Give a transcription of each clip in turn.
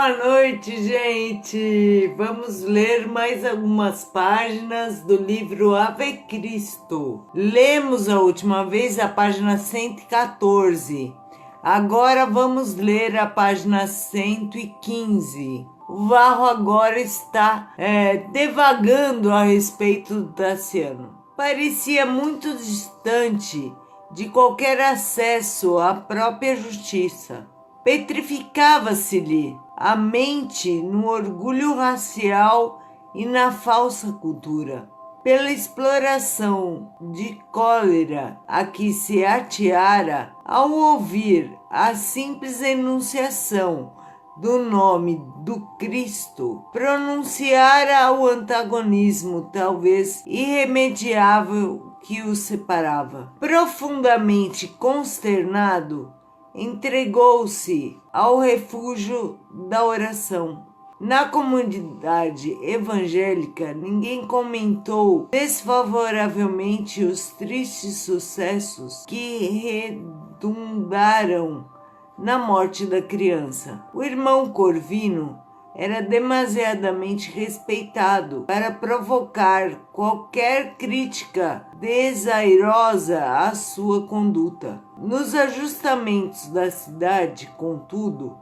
Boa noite, gente! Vamos ler mais algumas páginas do livro Ave Cristo. Lemos a última vez a página 114. Agora vamos ler a página 115. O Varro agora está devagando a respeito do Tassiano. Parecia muito distante de qualquer acesso à própria justiça. Petrificava-se-lhe a mente no orgulho racial e na falsa cultura. Pela exploração de cólera a que se ateara ao ouvir a simples enunciação do nome do Cristo, pronunciara o antagonismo talvez irremediável que o separava. Profundamente consternado, entregou-se ao refúgio da oração. Na comunidade evangélica, ninguém comentou desfavoravelmente os tristes sucessos que redundaram na morte da criança. O irmão Corvino era demasiadamente respeitado para provocar qualquer crítica desairosa à sua conduta. Nos ajustamentos da cidade, contudo,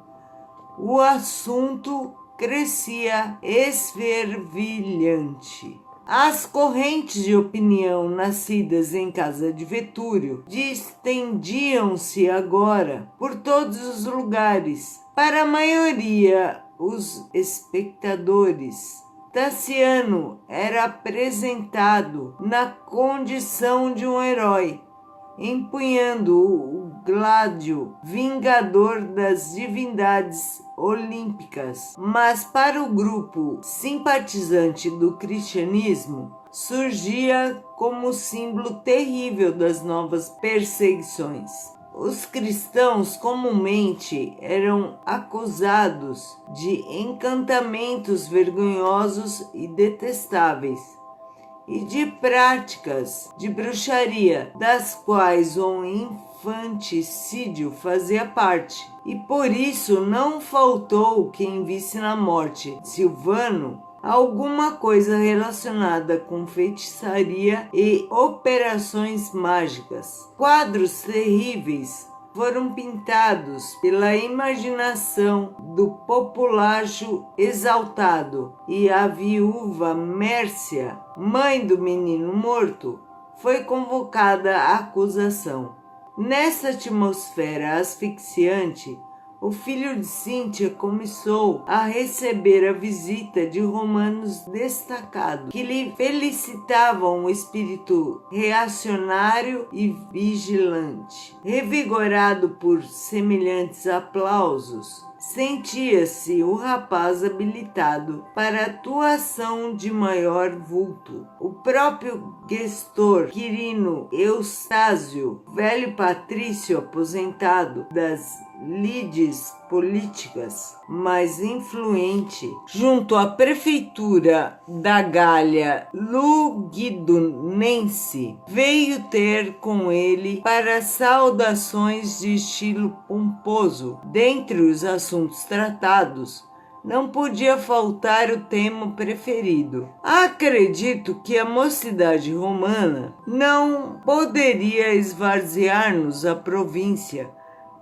o assunto crescia esfervilhante. As correntes de opinião nascidas em casa de Vetúrio distendiam-se agora por todos os lugares. Para a maioria, os espectadores, Tassiano era apresentado na condição de um herói, empunhando o gládio vingador das divindades olímpicas. Mas para o grupo simpatizante do cristianismo, surgia como símbolo terrível das novas perseguições. Os cristãos comumente eram acusados de encantamentos vergonhosos e detestáveis, e de práticas de bruxaria, das quais o infanticídio fazia parte. E por isso não faltou quem visse na morte de Silvano alguma coisa relacionada com feitiçaria e operações mágicas. Quadros terríveis foram pintados pela imaginação do populacho exaltado, e a viúva Mércia, mãe do menino morto, foi convocada à acusação. Nessa atmosfera asfixiante, o filho de Cíntia começou a receber a visita de romanos destacados, que lhe felicitavam o espírito reacionário e vigilante. Revigorado por semelhantes aplausos, sentia-se o rapaz habilitado para atuação de maior vulto. O próprio gestor Quirino Eustásio, velho patrício aposentado das lides políticas, mais influente, junto à prefeitura da Gália Lugdunense, veio ter com ele para saudações de estilo pomposo. Dentre os assuntos tratados, não podia faltar o tema preferido. Acredito que a mocidade romana não poderia esvaziar-nos a província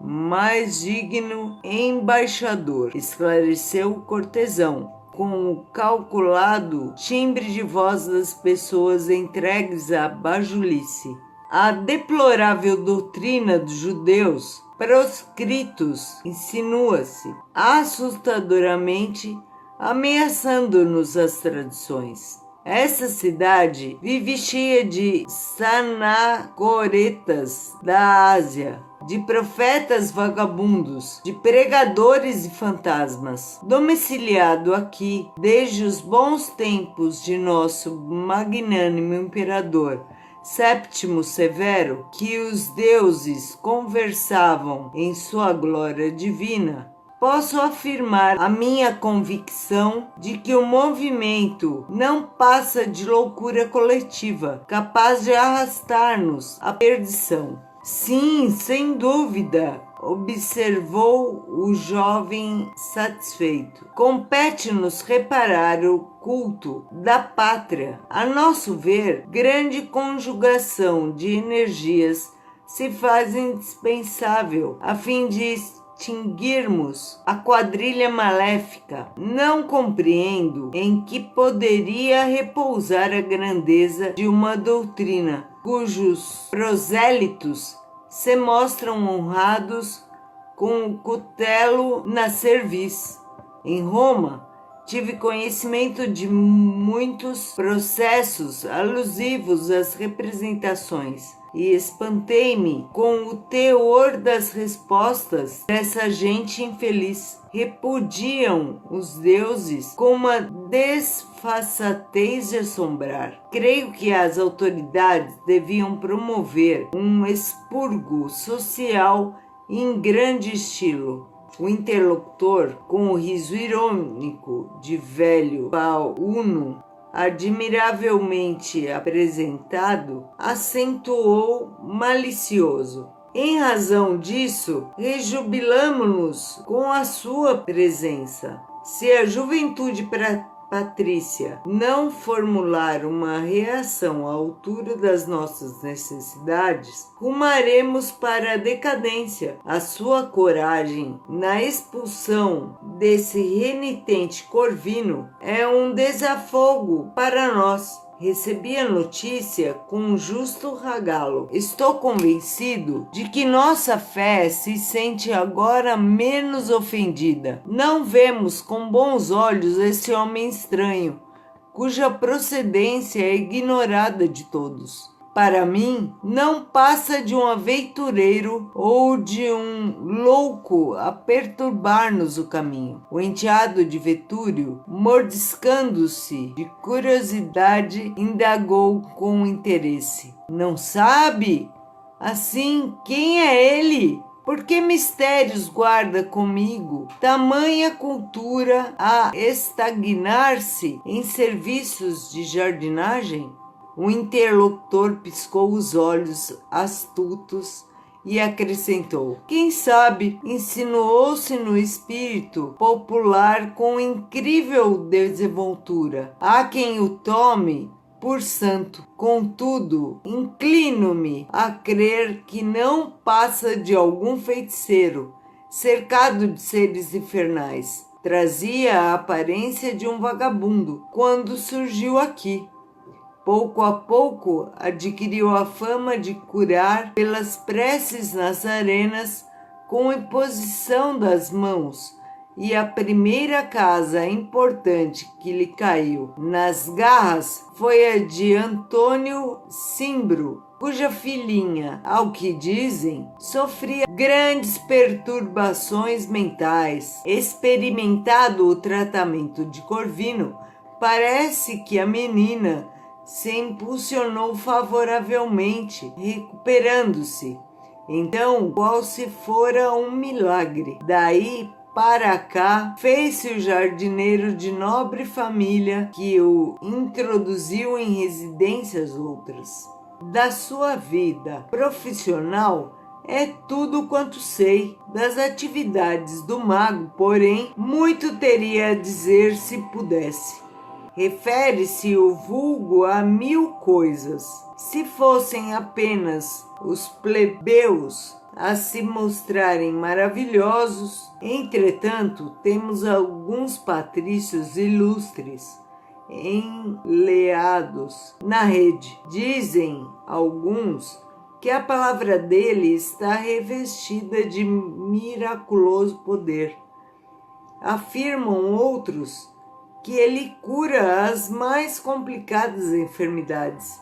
mais digno embaixador, esclareceu o cortesão, com o calculado timbre de voz das pessoas entregues à bajulice. A deplorável doutrina dos judeus proscritos insinua-se assustadoramente, ameaçando-nos as tradições. Essa cidade vive cheia de sanacoretas da Ásia, de profetas vagabundos, de pregadores e fantasmas. Domiciliado aqui, desde os bons tempos de nosso magnânimo imperador Séptimo Severo, que os deuses conversavam em sua glória divina, posso afirmar a minha convicção de que o movimento não passa de loucura coletiva, capaz de arrastar-nos à perdição. Sim, sem dúvida, observou o jovem satisfeito. Compete-nos reparar o culto da pátria. A nosso ver, grande conjugação de energias se faz indispensável a fim de extinguirmos a quadrilha maléfica. Não compreendo em que poderia repousar a grandeza de uma doutrina cujos prosélitos se mostram honrados com o cutelo na cerviz. Em Roma, tive conhecimento de muitos processos alusivos às representações e espantei-me com o teor das respostas dessa gente infeliz. Repudiam os deuses com uma desfaçatez de assombrar. Creio que as autoridades deviam promover um expurgo social em grande estilo. O interlocutor, com o riso irônico de velho pauno, admiravelmente apresentado, acentuou malicioso: em razão disso, rejubilamo-nos com a sua presença. Se a juventude patrícia não formular uma reação à altura das nossas necessidades, rumaremos para a decadência. A sua coragem na expulsão desse renitente Corvino é um desafogo para nós. Recebi a notícia com justo regalo. Estou convencido de que nossa fé se sente agora menos ofendida. Não vemos com bons olhos esse homem estranho, cuja procedência é ignorada de todos. Para mim, não passa de um aventureiro ou de um louco a perturbar-nos o caminho. O enteado de Vetúrio, mordiscando-se de curiosidade, indagou com interesse: não sabe? Assim, quem é ele? Por que mistérios guarda comigo tamanha cultura a estagnar-se em serviços de jardinagem? O interlocutor piscou os olhos astutos e acrescentou: quem sabe, insinuou-se no espírito popular com incrível desenvoltura. Há quem o tome por santo. Contudo, inclino-me a crer que não passa de algum feiticeiro, cercado de seres infernais. Trazia a aparência de um vagabundo quando surgiu aqui. Pouco a pouco adquiriu a fama de curar pelas preces nazarenas com imposição das mãos, e a primeira casa importante que lhe caiu nas garras foi a de Antônio Cimbro, cuja filhinha, ao que dizem, sofria grandes perturbações mentais. Experimentado o tratamento de Corvino, parece que a menina se impulsionou favoravelmente, recuperando-se. Então, qual se fora um milagre. Daí para cá, fez-se o jardineiro de nobre família que o introduziu em residências outras. Da sua vida profissional é tudo quanto sei. Das atividades do mago, porém, muito teria a dizer se pudesse. Refere-se o vulgo a 1000 coisas. Se fossem apenas os plebeus a se mostrarem maravilhosos, entretanto, temos alguns patrícios ilustres enleados na rede. Dizem alguns que a palavra dele está revestida de miraculoso poder. Afirmam outros que ele cura as mais complicadas enfermidades.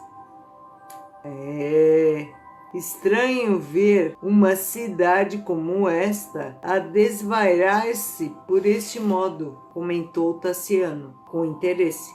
É estranho ver uma cidade como esta a desvairar-se por este modo, comentou Tassiano, com interesse.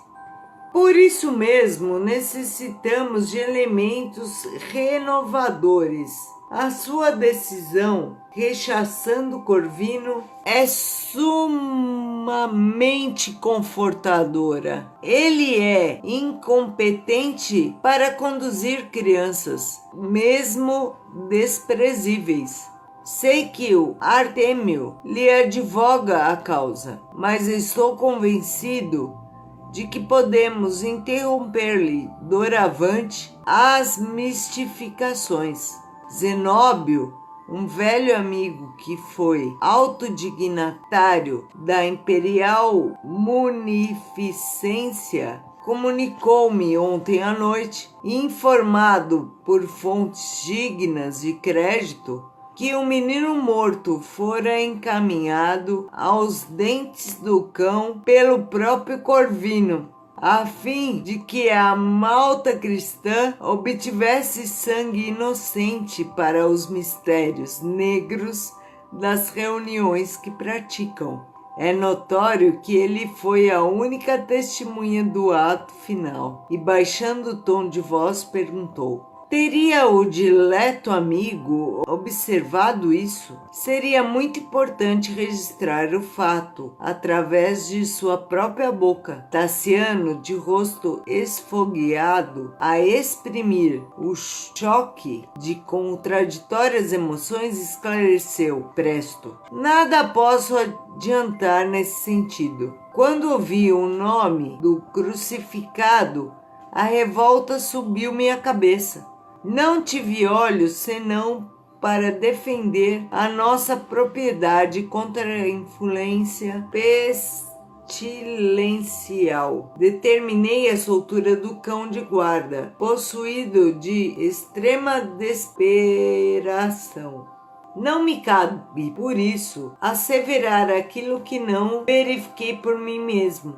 Por isso mesmo necessitamos de elementos renovadores. A sua decisão, rechaçando Corvino, é sumamente confortadora. Ele é incompetente para conduzir crianças, mesmo desprezíveis. Sei que o Artêmio lhe advoga a causa, mas estou convencido de que podemos interromper-lhe doravante as mistificações. Zenóbio, um velho amigo que foi autodignatário da imperial munificência, comunicou-me ontem à noite, informado por fontes dignas de crédito, que um menino morto fora encaminhado aos dentes do cão pelo próprio Corvino, a fim de que a malta cristã obtivesse sangue inocente para os mistérios negros das reuniões que praticam. É notório que ele foi a única testemunha do ato final, e baixando o tom de voz perguntou: teria o dileto amigo observado isso? Seria muito importante registrar o fato através de sua própria boca. Tassiano, de rosto esfogueado, a exprimir o choque de contraditórias emoções, esclareceu presto: nada posso adiantar nesse sentido. Quando ouvi o nome do crucificado, a revolta subiu-me à cabeça. Não tive olhos senão para defender a nossa propriedade contra a influência pestilencial. Determinei a soltura do cão de guarda, possuído de extrema desesperação. Não me cabe, por isso, asseverar aquilo que não verifiquei por mim mesmo.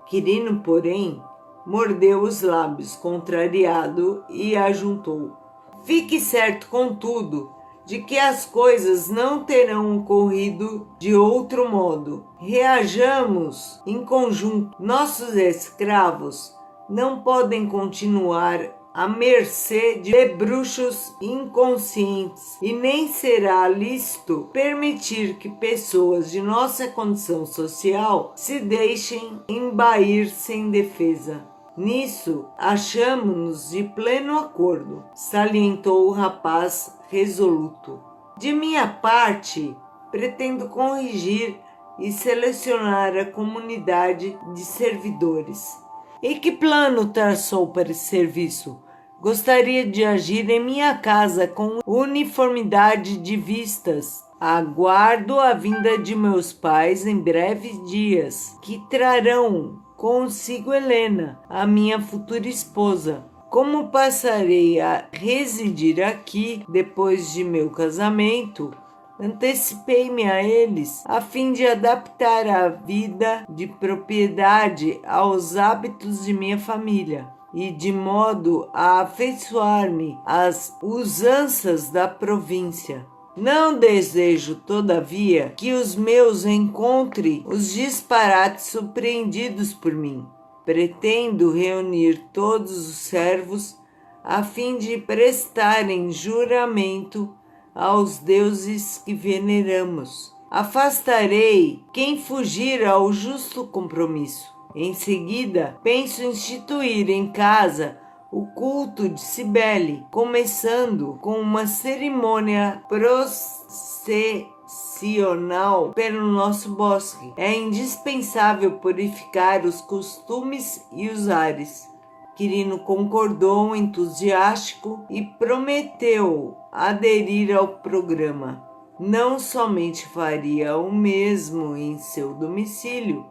Quirino, porém, mordeu os lábios, contrariado, e ajuntou: fique certo, contudo, de que as coisas não terão ocorrido de outro modo. Reajamos em conjunto. Nossos escravos não podem continuar à mercê de bruxos inconscientes, e nem será lícito permitir que pessoas de nossa condição social se deixem embair sem defesa. Nisso, achamo-nos de pleno acordo, salientou o rapaz resoluto. De minha parte, pretendo corrigir e selecionar a comunidade de servidores. E que plano traçou para esse serviço? Gostaria de agir em minha casa com uniformidade de vistas. Aguardo a vinda de meus pais em breves dias, que trarão consigo Helena, a minha futura esposa. Como passarei a residir aqui depois de meu casamento, antecipei-me a eles, a fim de adaptar a vida de propriedade aos hábitos de minha família, e de modo a afeiçoar-me às usanças da província. Não desejo, todavia, que os meus encontrem os disparates surpreendidos por mim. Pretendo reunir todos os servos a fim de prestarem juramento aos deuses que veneramos. Afastarei quem fugir ao justo compromisso. Em seguida, penso instituir em casa o culto de Cibele, começando com uma cerimônia processional pelo nosso bosque. É indispensável purificar os costumes e os ares. Quirino concordou entusiástico e prometeu aderir ao programa. Não somente faria o mesmo em seu domicílio,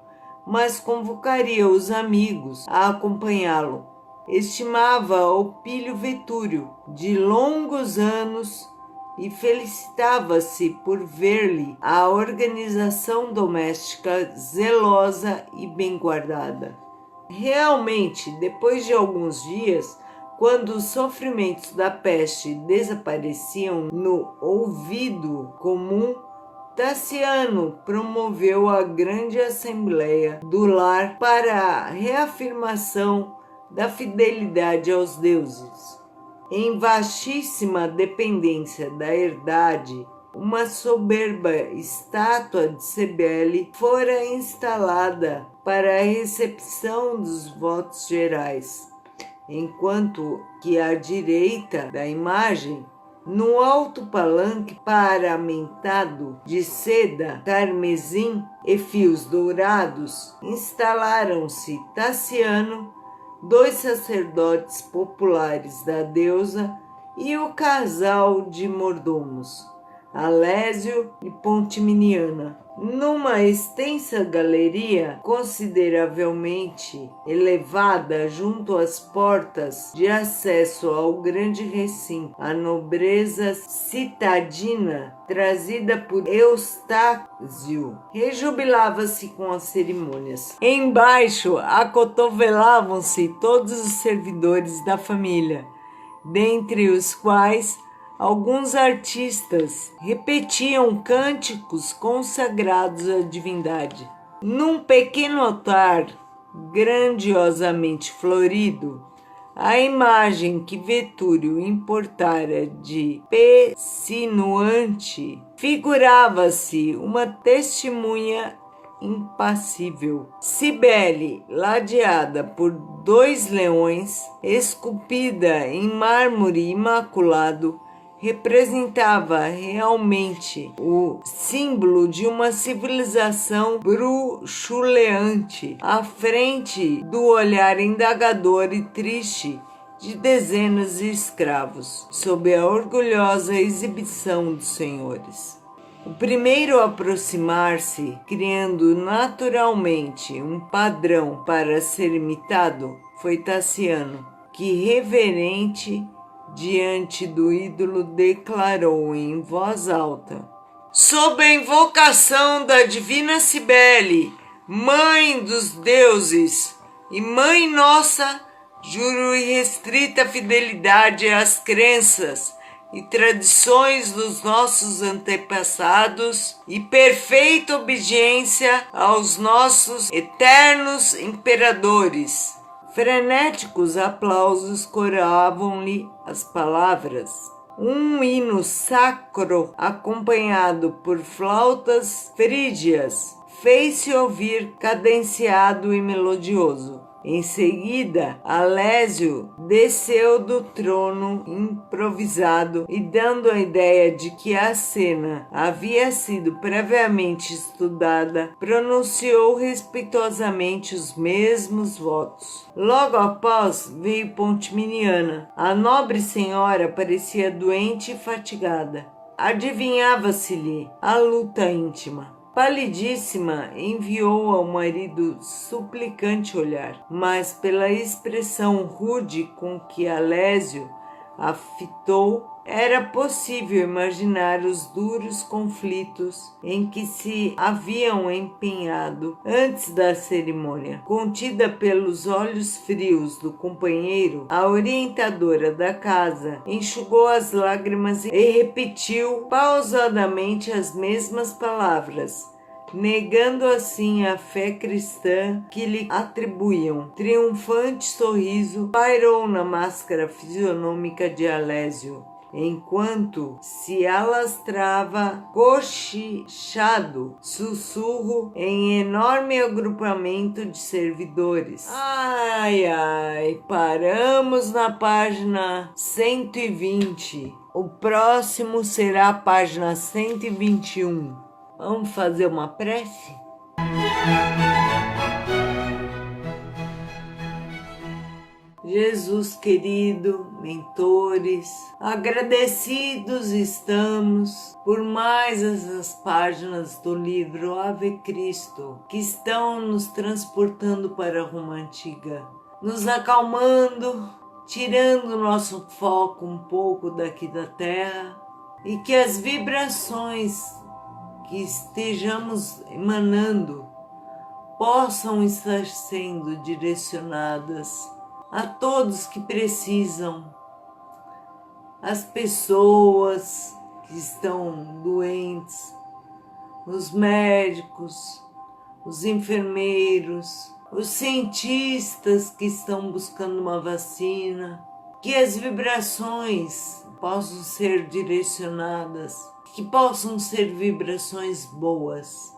mas convocaria os amigos a acompanhá-lo. Estimava Opílio Vetúrio, de longos anos, e felicitava-se por ver-lhe a organização doméstica zelosa e bem guardada. Realmente, depois de alguns dias, quando os sofrimentos da peste desapareciam no ouvido comum, Tassiano promoveu a grande assembleia do lar para a reafirmação da fidelidade aos deuses. Em vastíssima dependência da herdade, uma soberba estátua de Cibele fora instalada para a recepção dos votos gerais, enquanto que à direita da imagem No alto palanque paramentado de seda carmesim e fios dourados, instalaram-se Tassiano, 2 sacerdotes populares da deusa e o casal de mordomos, Alésio e Pontiminiana. Numa extensa galeria consideravelmente elevada junto às portas de acesso ao grande recinto, a nobreza citadina, trazida por Eustáquio, rejubilava-se com as cerimônias. Embaixo acotovelavam-se todos os servidores da família, dentre os quais alguns artistas repetiam cânticos consagrados à divindade. Num pequeno altar grandiosamente florido, a imagem que Vetúrio importara de Pessinuante figurava-se uma testemunha impassível. Cibele, ladeada por 2 leões, esculpida em mármore imaculado, representava realmente o símbolo de uma civilização bruxuleante à frente do olhar indagador e triste de dezenas de escravos, sob a orgulhosa exibição dos senhores. O primeiro a aproximar-se, criando naturalmente um padrão para ser imitado, foi Tassiano, que, reverente diante do ídolo, declarou em voz alta: sob a invocação da divina Cibele, mãe dos deuses e mãe nossa, juro irrestrita fidelidade às crenças e tradições dos nossos antepassados e perfeita obediência aos nossos eternos imperadores. Frenéticos aplausos coravam-lhe as palavras. Um hino sacro, acompanhado por flautas frígias, fez-se ouvir cadenciado e melodioso. Em seguida, Alésio desceu do trono improvisado e, dando a ideia de que a cena havia sido previamente estudada, pronunciou respeitosamente os mesmos votos. Logo após veio Pontiminiana. A nobre senhora parecia doente e fatigada. Adivinhava-se-lhe a luta íntima. Palidíssima, enviou ao marido suplicante olhar, mas pela expressão rude com que Alésio a fitou, era possível imaginar os duros conflitos em que se haviam empenhado antes da cerimônia. Contida pelos olhos frios do companheiro, a orientadora da casa enxugou as lágrimas e repetiu pausadamente as mesmas palavras, negando assim a fé cristã que lhe atribuíam. Triunfante sorriso pairou na máscara fisionômica de Alésio, enquanto se alastrava cochichado sussurro em enorme agrupamento de servidores. Ai, paramos na página 120. O próximo será a página 121. Vamos fazer uma prece? Jesus querido, mentores, agradecidos estamos por mais essas páginas do livro Ave Cristo, que estão nos transportando para a Roma Antiga, nos acalmando, tirando o nosso foco um pouco daqui da Terra, e que as vibrações que estejamos emanando possam estar sendo direcionadas a todos que precisam, as pessoas que estão doentes, os médicos, os enfermeiros, os cientistas que estão buscando uma vacina, que as vibrações possam ser direcionadas, que possam ser vibrações boas.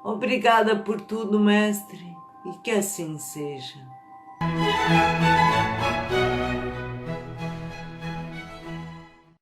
Obrigada por tudo, Mestre, e que assim seja.